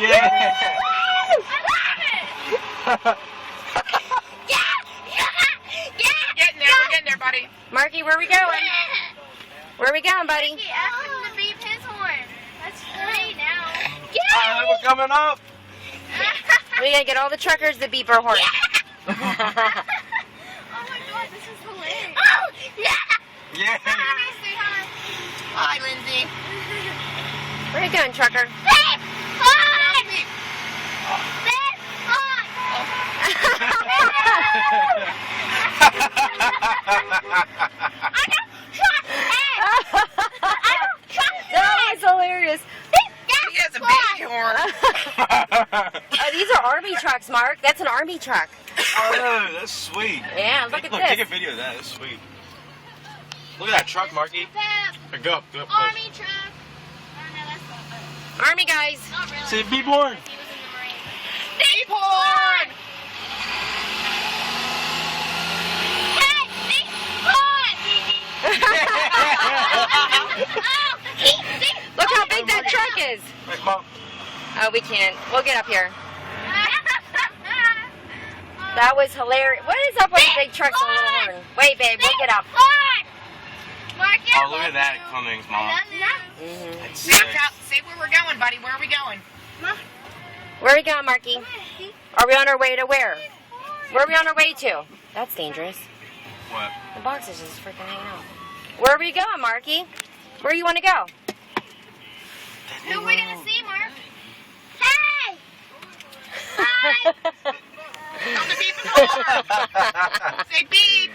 Yeah. We're getting there, buddy. Marky, where are we going? Where are we going, buddy? Marky, ask him to beep his horn. That's free now. We're coming up. We gotta get all the truckers to beep our horn. Oh my god, this is hilarious. Oh, yeah! Yeah. Say hi. Hi, Lindsay. Where are you going, trucker? Beep! Horn! Beep! Horn! That was hilarious. He has a baby horn. Oh, these are army trucks, Mark. That's an army truck. Oh, that's sweet. Yeah, look at Take a this. video of that. That's sweet. Look at that truck, Marky. Go up, go up. Army truck. Oh no, that's not. Army guys. Not really. Say beep horn. He was in the Marines. Beep horn. Hey, beep horn! Look how big that truck is. Wait, Mom. Oh, we can't. We'll get up here. That was hilarious. What is up with the big trucks and the little horn? Wait, babe, we'll get up. Marky, Oh, look at that Cummings, Mom. Mm-hmm. That's Say, sick. say where we're going, buddy. Where are we going? Where are we going, Marky? Are we on our way to where? Where are we on our way to? That's dangerous. What? The box is just freaking hanging out. Where are we going, Marky? Where do you want to go? who are we gonna see, Mark? Hey! Hi! Tell them to beep his horn. Say beep.